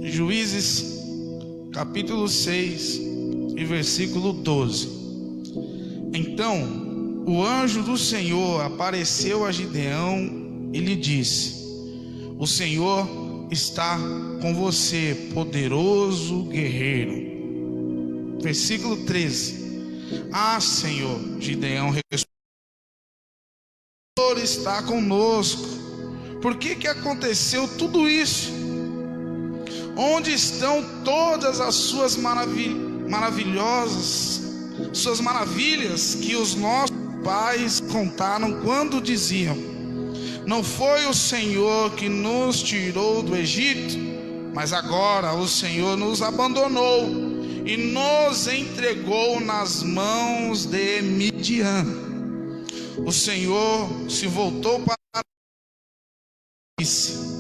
Juízes, capítulo 6 e versículo 12. Então o anjo do Senhor apareceu a Gideão e lhe disse: o Senhor está com você, poderoso guerreiro. Versículo 13. Ah, Senhor, Gideão respondeu: o Senhor está conosco. Por que aconteceu tudo isso? Onde estão todas as suas suas maravilhas que os nossos pais contaram quando diziam: não foi o Senhor que nos tirou do Egito, mas agora o Senhor nos abandonou e nos entregou nas mãos de Midian. O Senhor se voltou para e disse: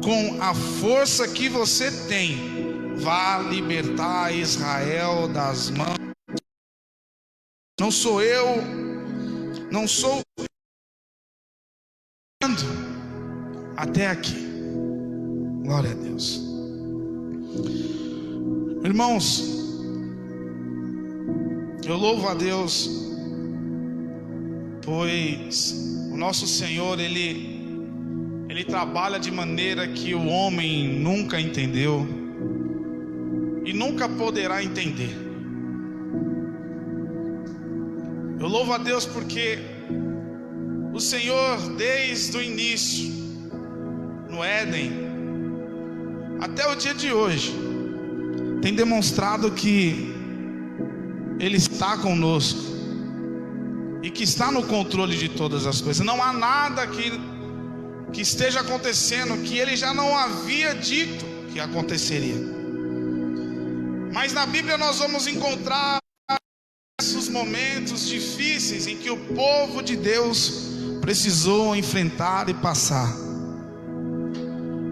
com a força que você tem, vá libertar Israel das mãos. Não sou eu, não sou até aqui. Glória a Deus. Irmãos, eu louvo a Deus, pois o nosso Senhor, Ele trabalha de maneira que o homem nunca entendeu e nunca poderá entender. Eu louvo a Deus porque o Senhor, desde o início, no Éden, até o dia de hoje, tem demonstrado que Ele está conosco e que está no controle de todas as coisas. Não há nada que esteja acontecendo que Ele já não havia dito que aconteceria. Mas na Bíblia nós vamos encontrar esses momentos difíceis em que o povo de Deus precisou enfrentar e passar.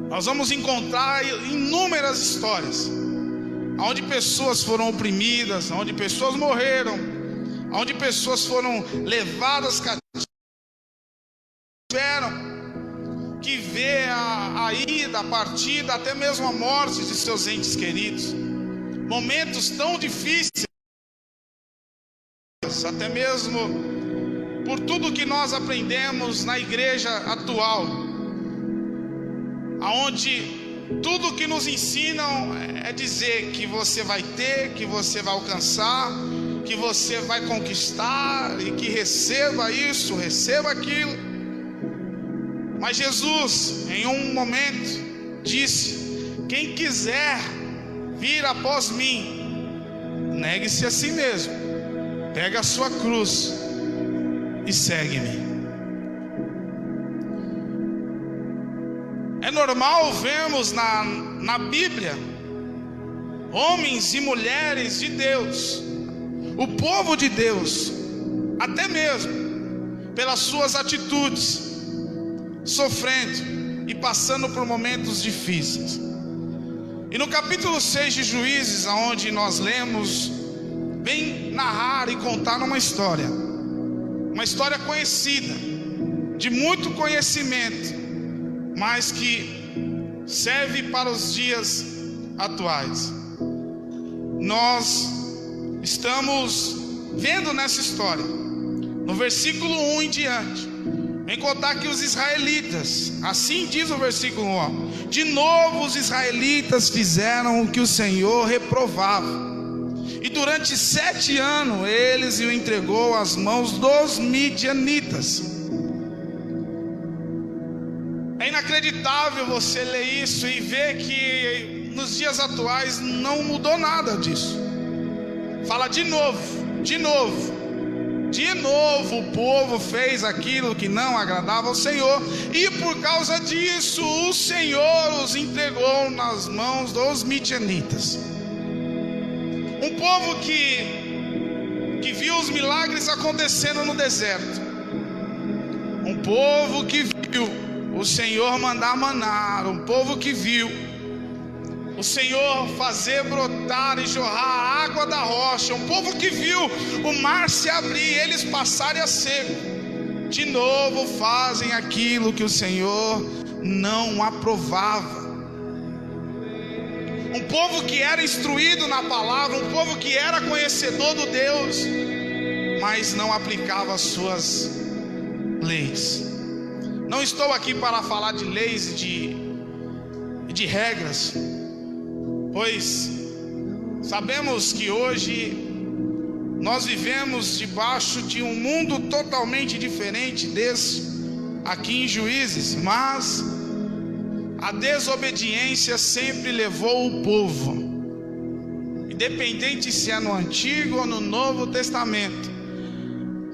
Nós vamos encontrar inúmeras histórias onde pessoas foram oprimidas, onde pessoas morreram, onde pessoas foram levadas cativas, tiveram que ver a ida, a partida, até mesmo a morte de seus entes queridos. Momentos tão difíceis, até mesmo por tudo que nós aprendemos na igreja atual, aonde tudo que nos ensinam é dizer que você vai ter, que você vai alcançar, que você vai conquistar e que receba isso, receba aquilo. Mas Jesus, em um momento, disse: quem quiser vir após mim, negue-se a si mesmo, pega a sua cruz e segue-me. É normal vermos na Bíblia homens e mulheres de Deus, o povo de Deus, até mesmo pelas suas atitudes, sofrendo e passando por momentos difíceis. E no capítulo 6 de Juízes, aonde nós lemos, vem narrar e contar uma história conhecida, de muito conhecimento, mas que serve para os dias atuais. Nós estamos vendo nessa história, no versículo 1 em diante, vem contar que os israelitas, assim diz o versículo 1, de novo os israelitas fizeram o que o Senhor reprovava, e durante 7 anos eles o entregou às mãos dos midianitas. É inacreditável você ler isso e ver que nos dias atuais não mudou nada disso. Fala de novo o povo fez aquilo que não agradava ao Senhor, e por causa disso o Senhor os entregou nas mãos dos midianitas. Um povo que viu os milagres acontecendo no deserto, um povo que viu o Senhor mandar maná, um povo que viu o Senhor fazer brotar e jorrar a água da rocha, um povo que viu o mar se abrir, eles passarem a seco. De novo fazem aquilo que o Senhor não aprovava. um povo que era instruído na palavra, um povo que era conhecedor do Deus, mas não aplicava as suas leis. Não estou aqui para falar de leis e de regras, pois sabemos que hoje nós vivemos debaixo de um mundo totalmente diferente desse aqui em Juízes, mas a desobediência sempre levou o povo, independente se é no Antigo ou no Novo Testamento,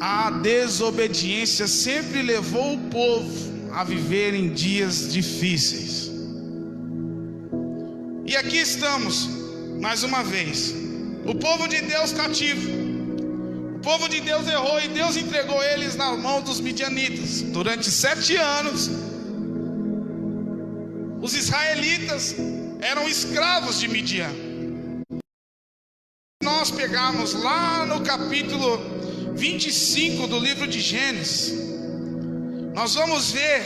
a desobediência sempre levou o povo a viver em dias difíceis. E aqui estamos, mais uma vez, o povo de Deus cativo. O povo de Deus errou e Deus entregou eles na mão dos midianitas. Durante 7 anos, os israelitas eram escravos de Midian. Se nós pegarmos lá no capítulo 25 do livro de Gênesis, nós vamos ver,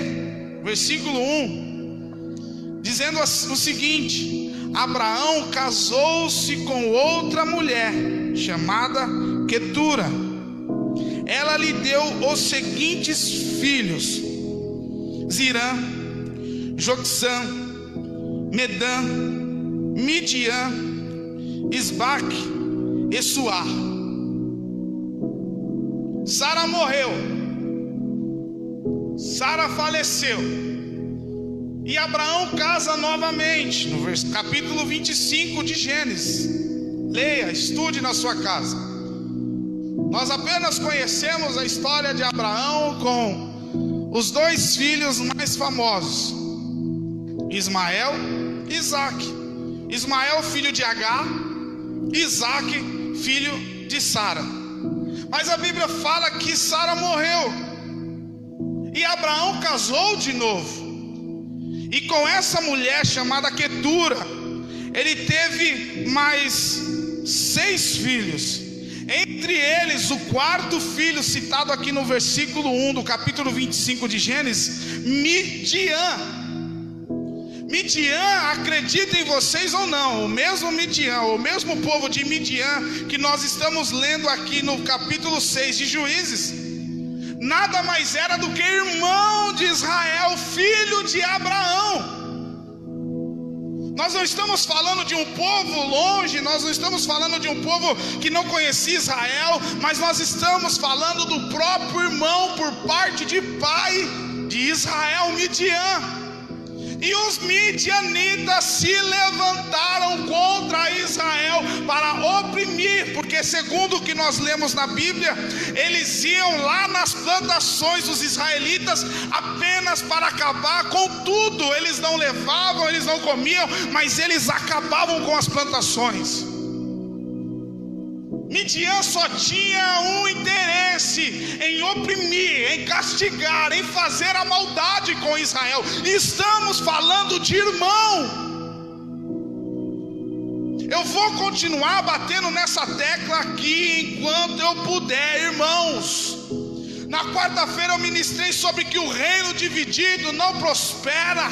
versículo 1, dizendo o seguinte: Abraão casou-se com outra mulher, chamada Quetura. Ela lhe deu os seguintes filhos: Zirã, Joxã, Medã, Midian, Isbaque e Suá. Sara morreu, Sara faleceu, e Abraão casa novamente, no capítulo 25 de Gênesis. Leia, estude na sua casa. Nós apenas conhecemos a história de Abraão com os 2 filhos mais famosos, Ismael e Isaque. Ismael, filho de Agar, Isaque, filho de Sara. Mas a Bíblia fala que Sara morreu e Abraão casou de novo. E com essa mulher chamada Quetura, ele teve mais 6 filhos. Entre eles, o 4º filho citado aqui no versículo 1 do capítulo 25 de Gênesis, Midian. Midian, acreditem vocês ou não, o mesmo Midian, o mesmo povo de Midian que nós estamos lendo aqui no capítulo 6 de Juízes, nada mais era do que irmão de Israel, filho de Abraão. Nós não estamos falando de um povo longe, nós não estamos falando de um povo que não conhecia Israel, mas nós estamos falando do próprio irmão por parte de pai de Israel, Midian. E os midianitas se levantaram contra Israel para oprimir, porque segundo o que nós lemos na Bíblia, eles iam lá nas plantações dos israelitas apenas para acabar com tudo. Eles não levavam, eles não comiam, mas eles acabavam com as plantações. Midian só tinha um interesse: em oprimir, em castigar, em fazer a maldade com Israel. Estamos falando de irmão. Eu vou continuar batendo nessa tecla aqui enquanto eu puder, irmãos. Na quarta-feira eu ministrei sobre que o reino dividido não prospera,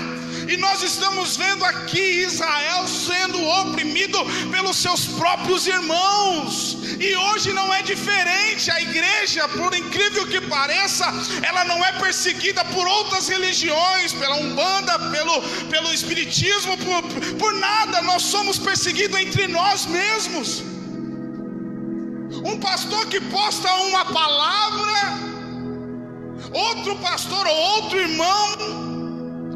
e nós estamos vendo aqui Israel sendo oprimido pelos seus próprios irmãos, e hoje não é diferente. A igreja, por incrível que pareça, ela não é perseguida por outras religiões, pela Umbanda, pelo Espiritismo, por nada. Nós somos perseguidos entre nós mesmos. Um pastor que posta uma palavra, outro pastor ou outro irmão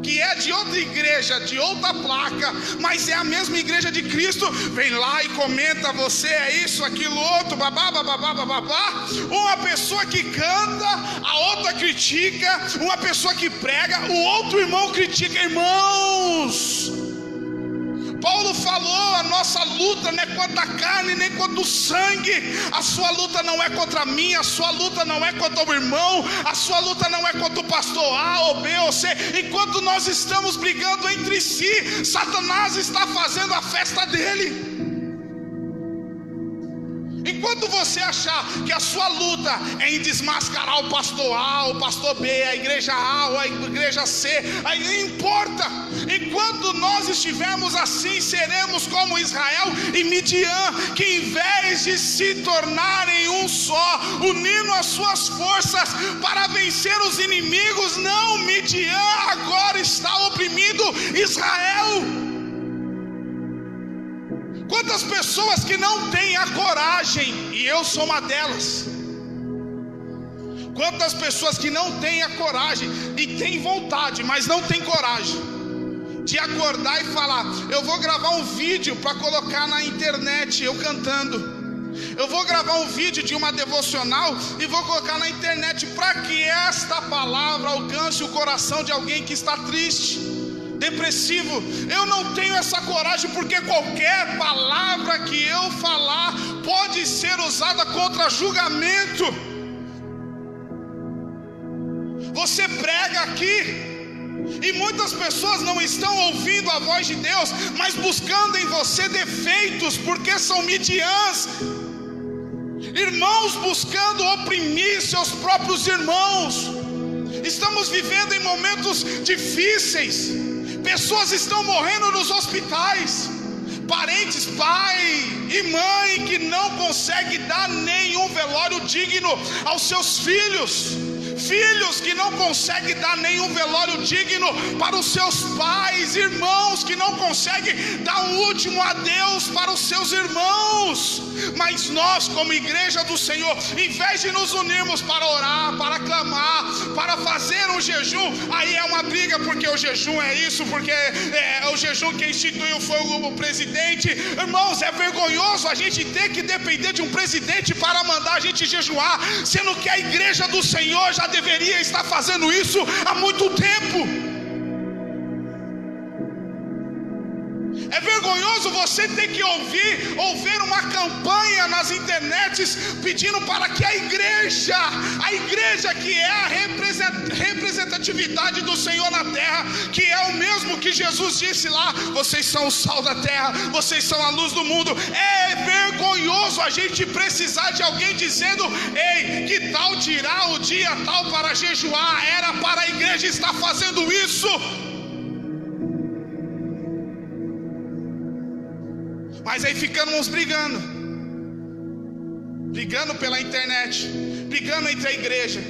que é de outra igreja, de outra placa, mas é a mesma igreja de Cristo, vem lá e comenta: você é isso, aquilo, outro, babá, babá, babá, babá. Uma pessoa que canta, a outra critica. Uma pessoa que prega, o outro irmão critica. Irmãos, Paulo falou: a nossa luta não é contra a carne nem contra o sangue. A sua luta não é contra mim, a sua luta não é contra o irmão, a sua luta não é contra o pastor A ou B ou C. Enquanto nós estamos brigando entre si, Satanás está fazendo a festa dele. Enquanto você achar que a sua luta é em desmascarar o pastor A, o pastor B, a igreja A ou a igreja C, aí não importa. Enquanto nós estivermos assim, seremos como Israel e Midian, que em vez de se tornarem um só, unindo as suas forças para vencer os inimigos, não, Midian agora está oprimindo Israel. Quantas pessoas que não têm a coragem, e eu sou uma delas. Quantas pessoas que não têm a coragem e têm vontade, mas não têm coragem de acordar e falar: eu vou gravar um vídeo para colocar na internet eu cantando. Eu vou gravar um vídeo de uma devocional e vou colocar na internet para que esta palavra alcance o coração de alguém que está triste, depressivo. Eu não tenho essa coragem, porque qualquer palavra que eu falar pode ser usada contra julgamento. Você prega aqui e muitas pessoas não estão ouvindo a voz de Deus, mas buscando em você defeitos, porque são midiãs, irmãos buscando oprimir seus próprios irmãos. Estamos vivendo em momentos difíceis. Pessoas estão morrendo nos hospitais, parentes, pai e mãe que não conseguem dar nenhum velório digno aos seus filhos. Filhos que não conseguem dar nenhum velório digno para os seus pais, irmãos que não conseguem dar um último adeus para os seus irmãos. Mas nós, como igreja do Senhor, em vez de nos unirmos para orar, para clamar, para fazer um jejum, aí é uma briga, porque o jejum é isso, porque o jejum que instituiu foi o presidente. Irmãos, é vergonhoso a gente ter que depender de um presidente para mandar a gente jejuar, sendo que a igreja do Senhor já deveria estar fazendo isso há muito tempo. É vergonhoso você ter que ouvir uma campanha nas internets pedindo para que a igreja que é a representatividade do Senhor na terra, que é o mesmo que Jesus disse lá: vocês são o sal da terra, vocês são a luz do mundo. É vergonhoso a gente precisar de alguém dizendo: ei, que tal tirar o dia tal para jejuar? Era para a igreja estar fazendo isso. Mas aí ficamos brigando pela internet, brigando entre a igreja,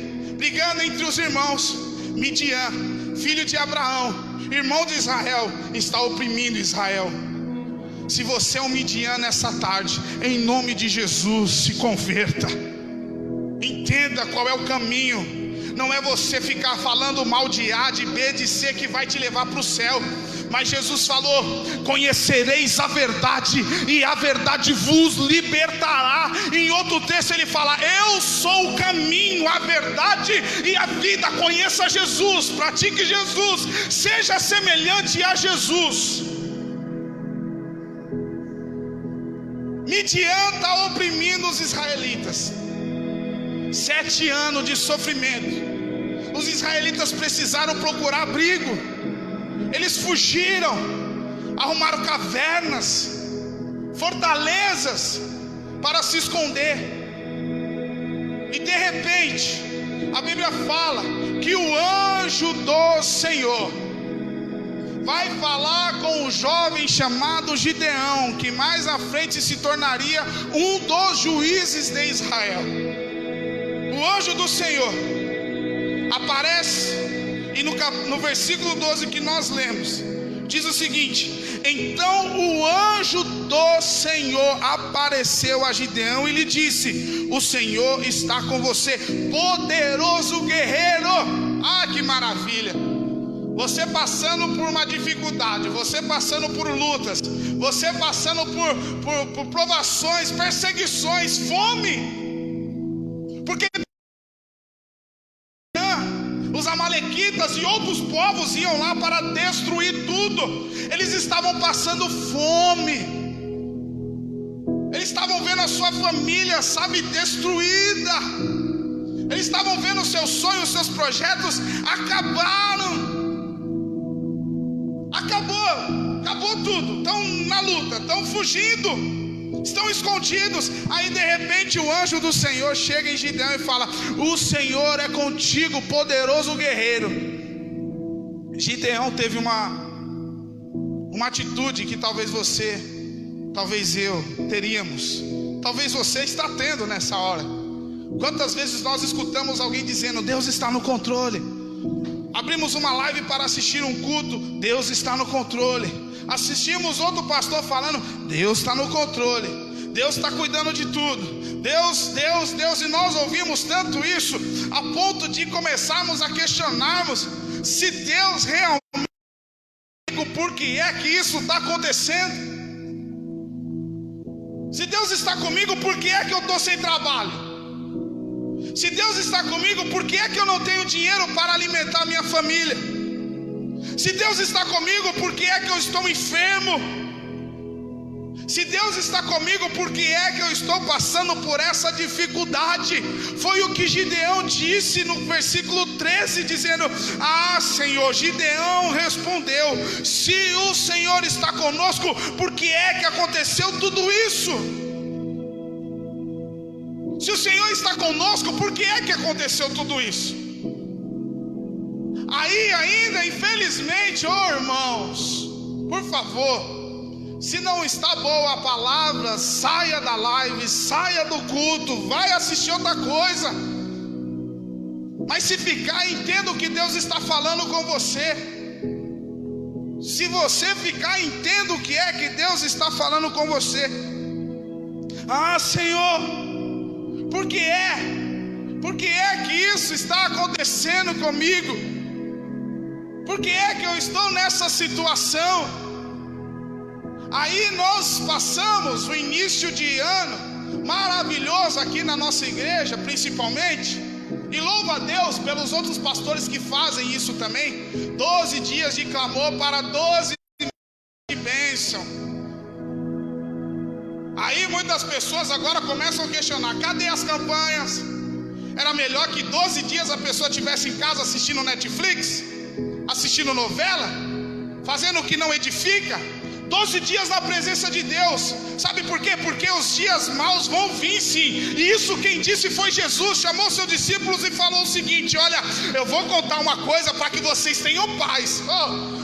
brigando entre os irmãos. Midian, filho de Abraão, irmão de Israel, está oprimindo Israel. Se você é um Midian nessa tarde, em nome de Jesus, se converta. Entenda qual é o caminho. Não é você ficar falando mal de A, de B, de C que vai te levar para o céu. Mas Jesus falou: conhecereis a verdade e a verdade vos libertará. Em outro texto ele fala: eu sou o caminho, a verdade e a vida. Conheça Jesus, pratique Jesus, seja semelhante a Jesus. Midian está oprimindo os israelitas. 7 anos de sofrimento. Os israelitas precisaram procurar abrigo. Eles fugiram, arrumaram cavernas, fortalezas para se esconder. E de repente, a Bíblia fala que o anjo do Senhor vai falar com um jovem chamado Gideão, que mais à frente se tornaria um dos juízes de Israel. O anjo do Senhor aparece, e no versículo 12 que nós lemos, diz o seguinte: então o anjo do Senhor apareceu a Gideão e lhe disse: o Senhor está com você, poderoso guerreiro. Ah, que maravilha! Você passando por uma dificuldade, você passando por lutas, você passando por provações, perseguições, fome, porque os amalequitas e outros povos iam lá para destruir tudo. Eles estavam passando fome. Eles estavam vendo a sua família, destruída. Eles estavam vendo os seus sonhos, os seus projetos acabaram. Acabou tudo. Estão na luta, estão fugindo. estão escondidos. Aí de repente o anjo do Senhor chega em Gideão e fala: o Senhor é contigo, poderoso guerreiro. Gideão teve uma atitude que talvez você, talvez eu teríamos, talvez você está tendo nessa hora. Quantas vezes nós escutamos alguém dizendo: Deus está no controle. Abrimos uma live para assistir um culto, Deus está no controle. Assistimos outro pastor falando: Deus está no controle, Deus está cuidando de tudo. Deus, Deus, Deus. E nós ouvimos tanto isso a ponto de começarmos a questionarmos se Deus realmente, por que é que isso está acontecendo? Se Deus está comigo, por que é que eu estou sem trabalho? Se Deus está comigo, por que é que eu não tenho dinheiro para alimentar minha família? Se Deus está comigo, por que é que eu estou enfermo? Se Deus está comigo, por que é que eu estou passando por essa dificuldade? Foi o que Gideão disse no versículo 13, dizendo: ah, Senhor. Gideão respondeu: se o Senhor está conosco, por que é que aconteceu tudo isso? Se o Senhor está conosco, por que é que aconteceu tudo isso? Aí ainda, infelizmente, irmãos, por favor, se não está boa a palavra, saia da live, saia do culto, vai assistir outra coisa. Mas se ficar, entenda o que Deus está falando com você. Se você ficar, entenda o que é que Deus está falando com você. Ah, Senhor, por que é que isso está acontecendo comigo? Por que é que eu estou nessa situação? Aí nós passamos o início de ano maravilhoso aqui na nossa igreja, principalmente, e louva a Deus pelos outros pastores que fazem isso também. 12 dias de clamor para 12 de bênção. Aí muitas pessoas agora começam a questionar: cadê as campanhas? Era melhor que 12 dias a pessoa estivesse em casa assistindo Netflix, assistindo novela, fazendo o que não edifica. 12 dias na presença de Deus. Sabe por quê? Porque os dias maus vão vir, sim. E isso quem disse foi Jesus. Chamou seus discípulos e falou o seguinte: olha, eu vou contar uma coisa para que vocês tenham paz.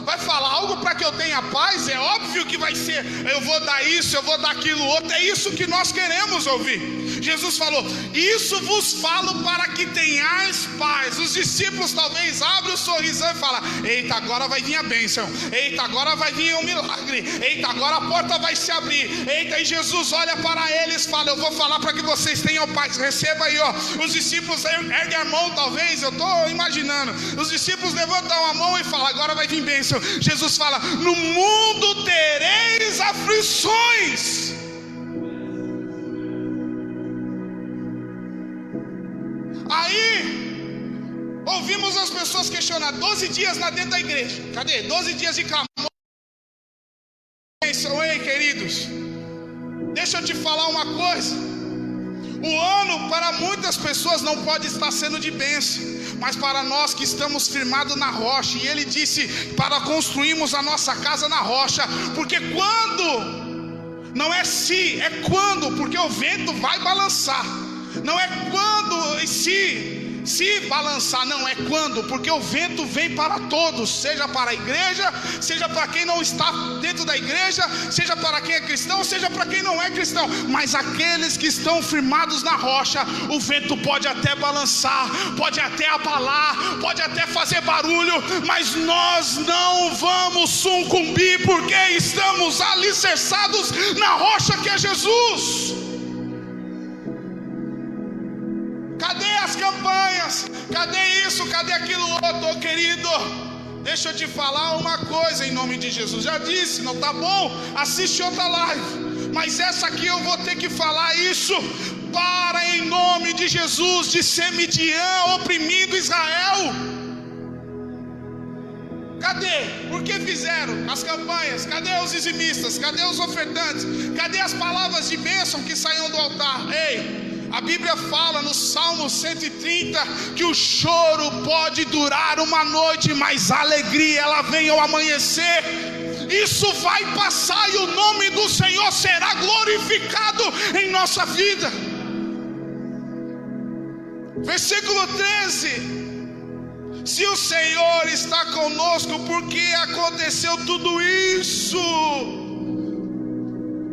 Vai falar algo para que eu tenha paz? É óbvio que vai ser: eu vou dar isso, eu vou dar aquilo outro. É isso que nós queremos ouvir. Jesus falou: isso vos falo para que tenhais paz. Os discípulos talvez abrem o sorrisão e falam: eita, agora vai vir a bênção. Eita, agora vai vir um milagre. Eita, agora a porta vai se abrir. Eita, e Jesus olha para eles e fala: eu vou falar para que vocês tenham paz. Receba aí, ó. Os discípulos erguem a mão, talvez, eu estou imaginando. Os discípulos levantam a mão e falam: agora vai vir bênção. Jesus fala: no mundo tereis aflições. Aí ouvimos as pessoas questionar: 12 dias lá dentro da igreja, cadê? 12 dias de clamor. Ei, queridos, deixa eu te falar uma coisa. O ano para muitas pessoas não pode estar sendo de bênção, mas para nós que estamos firmados na rocha. E ele disse para construirmos a nossa casa na rocha. Porque quando, não é se, é quando, porque o vento vai balançar. Não é quando e se balançar, não, é quando, porque o vento vem para todos, seja para a igreja, seja para quem não está dentro da igreja, seja para quem é cristão, seja para quem não é cristão. Mas aqueles que estão firmados na rocha, o vento pode até balançar, pode até abalar, pode até fazer barulho, mas nós não vamos sucumbir, porque estamos alicerçados na rocha que é Jesus. Cadê as campanhas? Cadê isso? Cadê aquilo outro? Querido, deixa eu te falar uma coisa em nome de Jesus. Já disse, não tá bom? Assiste outra live. Mas essa aqui eu vou ter que falar isso. Para em nome de Jesus de ser Midian oprimindo Israel. Cadê? Por que fizeram as campanhas? Cadê os dizimistas? Cadê os ofertantes? Cadê as palavras de bênção que saíam do altar? Ei, a Bíblia fala no Salmo 130 que o choro pode durar uma noite, mas a alegria ela vem ao amanhecer. Isso vai passar e o nome do Senhor será glorificado em nossa vida. Versículo 13. Se o Senhor está conosco, por que aconteceu tudo isso?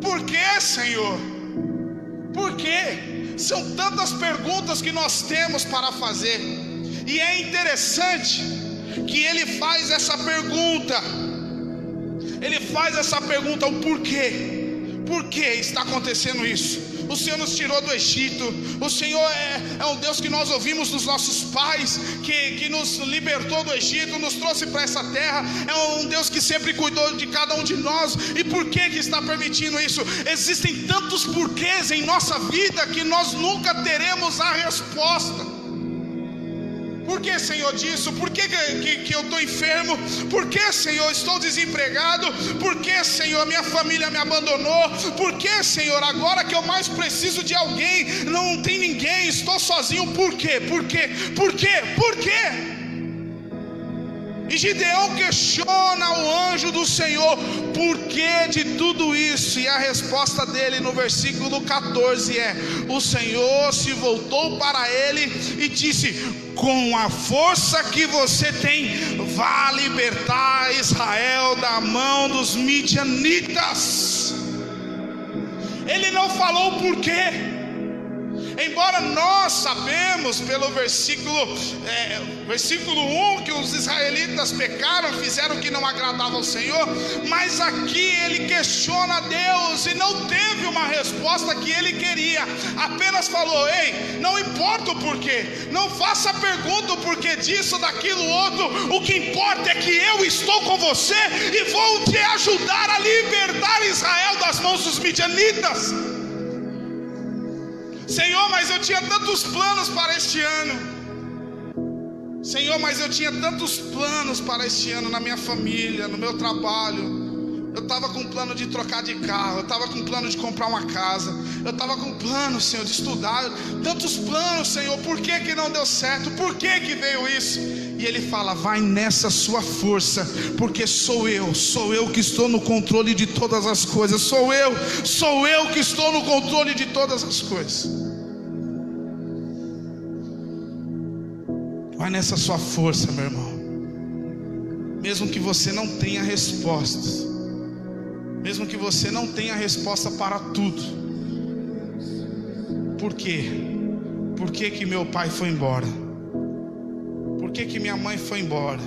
Por que, Senhor? Por quê? São tantas perguntas que nós temos para fazer. E é interessante que ele faz essa pergunta. Ele faz essa pergunta, o porquê. Por que está acontecendo isso? O Senhor nos tirou do Egito. O Senhor é um Deus que nós ouvimos dos nossos pais, que nos libertou do Egito, nos trouxe para essa terra. É um Deus que sempre cuidou de cada um de nós. E por que está permitindo isso? Existem tantos porquês em nossa vida que nós nunca teremos a resposta. Por que, Senhor, disso? Por que eu estou enfermo? Por que, Senhor, estou desempregado? Por que, Senhor, minha família me abandonou? Por que, Senhor, agora que eu mais preciso de alguém, não tem ninguém, estou sozinho? Por quê? Por quê? Por quê? Por quê? E Gideão questiona o anjo do Senhor, por que de tudo isso? E a resposta dele no versículo 14 é: o Senhor se voltou para ele e disse: com a força que você tem, vá libertar Israel da mão dos midianitas. Ele não falou o porquê. Embora nós sabemos pelo versículo 1 que os israelitas pecaram, fizeram o que não agradava ao Senhor, mas aqui ele questiona Deus e não teve uma resposta que ele queria. Apenas falou: ei, não importa o porquê, não faça pergunta o porquê disso, daquilo, outro. O que importa é que eu estou com você e vou te ajudar a libertar Israel das mãos dos midianitas. Senhor, mas eu tinha tantos planos para este ano. Senhor, mas eu tinha tantos planos para este ano na minha família, no meu trabalho. Eu estava com plano de trocar de carro, eu estava com plano de comprar uma casa, eu estava com plano, Senhor, de estudar. Tantos planos, Senhor, por que não deu certo? Por que veio isso? E ele fala: vai nessa sua força, porque sou eu que estou no controle de todas as coisas. Sou eu que estou no controle de todas as coisas. Vai nessa sua força, meu irmão. Mesmo que você não tenha respostas, mesmo que você não tenha resposta para tudo. Por quê? Por que meu pai foi embora? Por que minha mãe foi embora?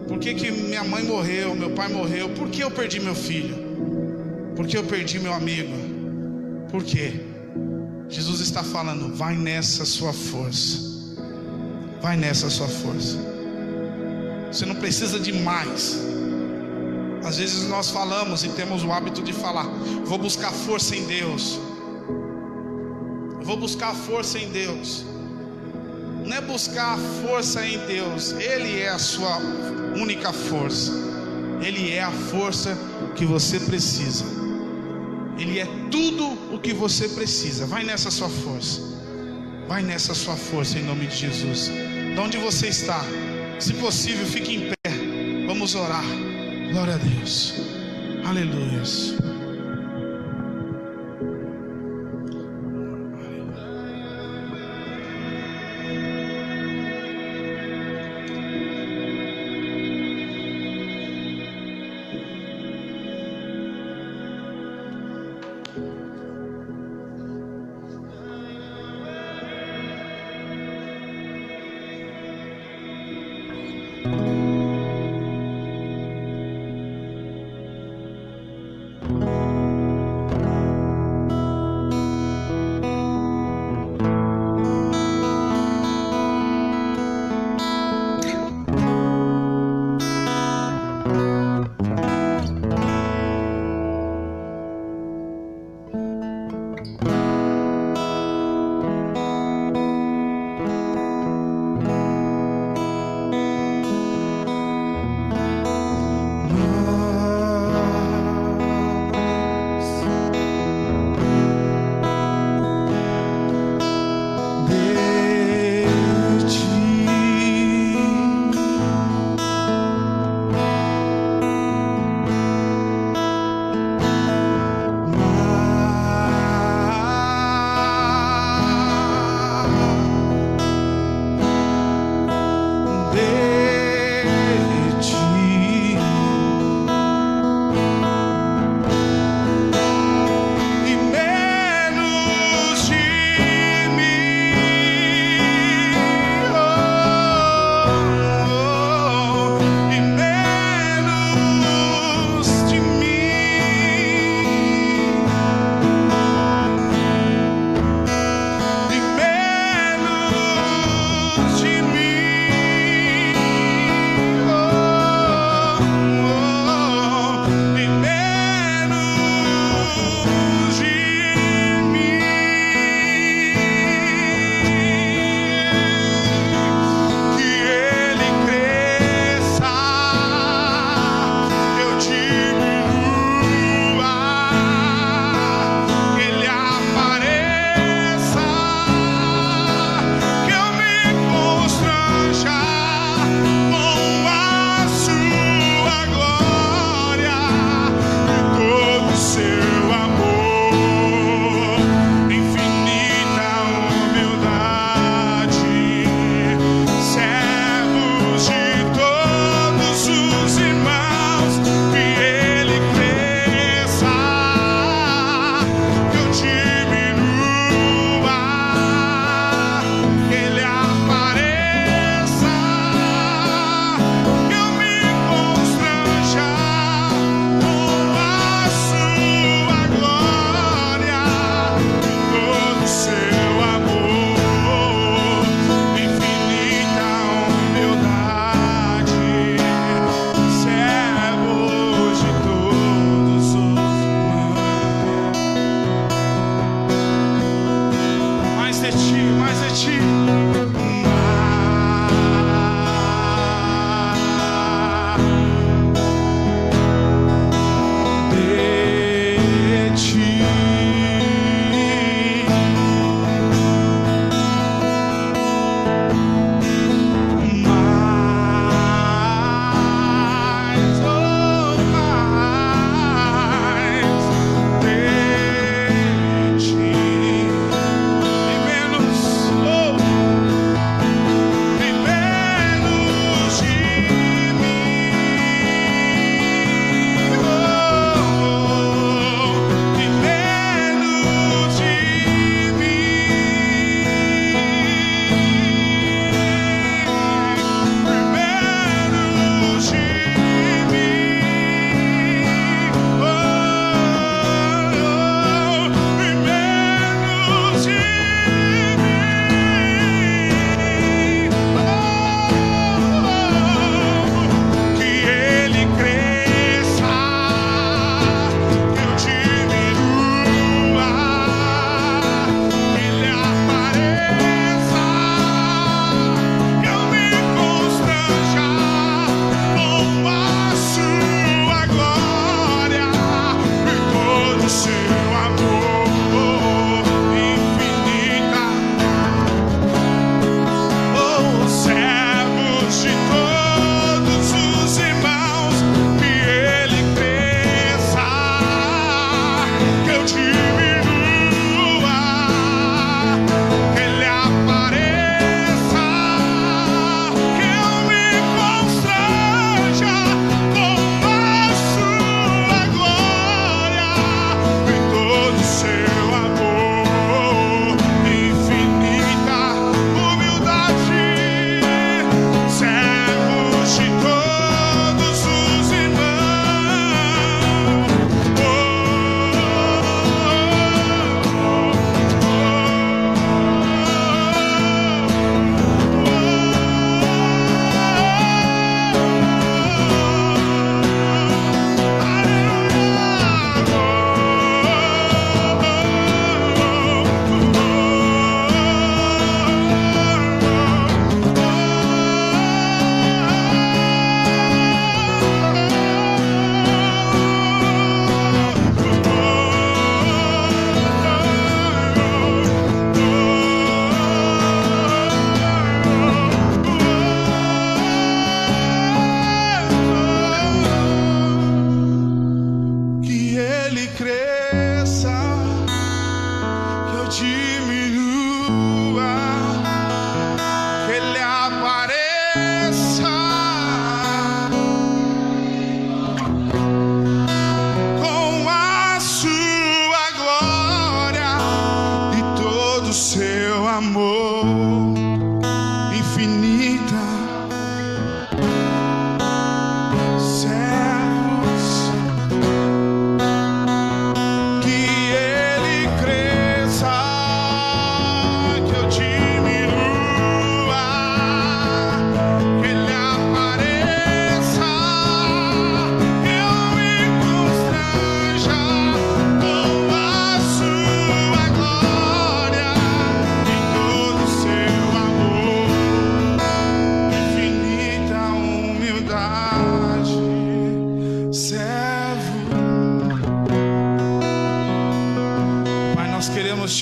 Por que minha mãe morreu, meu pai morreu? Por que eu perdi meu filho? Por que eu perdi meu amigo? Por quê? Jesus está falando: vai nessa sua força. Vai nessa sua força. Você não precisa de mais. Às vezes nós falamos e temos o hábito de falar: vou buscar força em Deus. Eu vou buscar força em Deus. Não é buscar força em Deus. Ele é a sua única força. Ele é a força que você precisa. Ele é tudo o que você precisa. Vai nessa sua força. Vai nessa sua força em nome de Jesus. De onde você está, se possível, fique em pé. Vamos orar. Glória a Deus. Aleluia.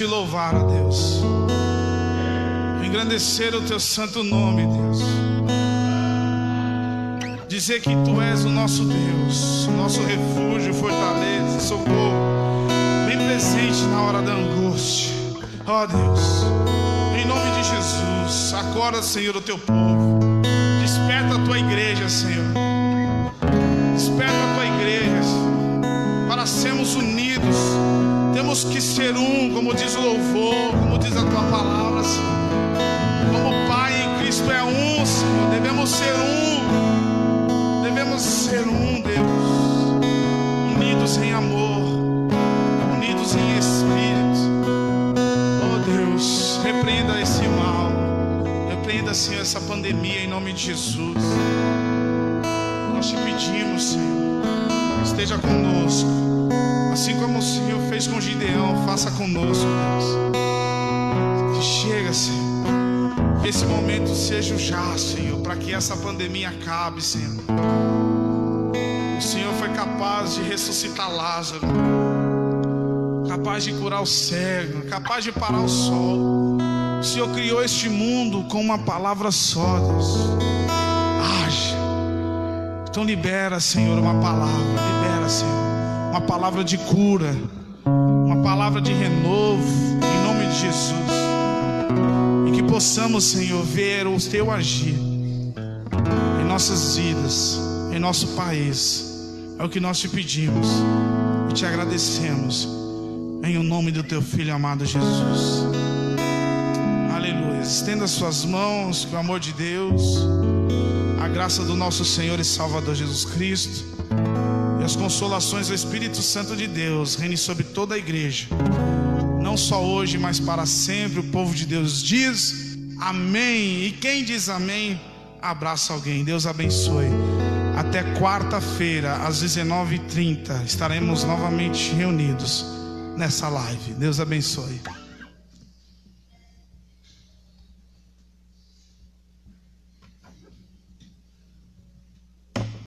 Te louvar, ó Deus, engrandecer o teu santo nome, Deus, dizer que tu és o nosso Deus, o nosso refúgio, fortaleza, socorro, bem presente na hora da angústia. Ó Deus, em nome de Jesus, acorda, Senhor, o teu povo, desperta a tua igreja, Senhor, desperta a tua igreja para sermos unidos. Temos que ser um, como diz o louvor, como diz a tua palavra, Senhor. Como o Pai em Cristo é um, Senhor, devemos ser um, Deus, unidos em amor, unidos em espírito. Oh Deus, repreenda esse mal, repreenda, Senhor, essa pandemia em nome de Jesus. Nós te pedimos, Senhor, esteja conosco. Assim como o Senhor fez com Gideão, faça conosco, Deus. Que chega, Senhor. Que esse momento seja o já, Senhor, para que essa pandemia acabe, Senhor. O Senhor foi capaz de ressuscitar Lázaro, capaz de curar o cego, capaz de parar o sol. O Senhor criou este mundo com uma palavra só, Deus. Age. Então libera, Senhor, uma palavra. Libera, Senhor, uma palavra de cura, uma palavra de renovo, em nome de Jesus. E que possamos, Senhor, ver o teu agir em nossas vidas, em nosso país. É o que nós te pedimos e te agradecemos, em o nome do teu Filho amado Jesus. Aleluia. Estenda suas mãos, que o amor de Deus, a graça do nosso Senhor e Salvador Jesus Cristo e as consolações do Espírito Santo de Deus reine sobre toda a igreja, não só hoje, mas para sempre. O povo de Deus diz amém. E quem diz amém, abraça alguém. Deus abençoe. Até quarta-feira, às 19h30, estaremos novamente reunidos nessa live. Deus abençoe.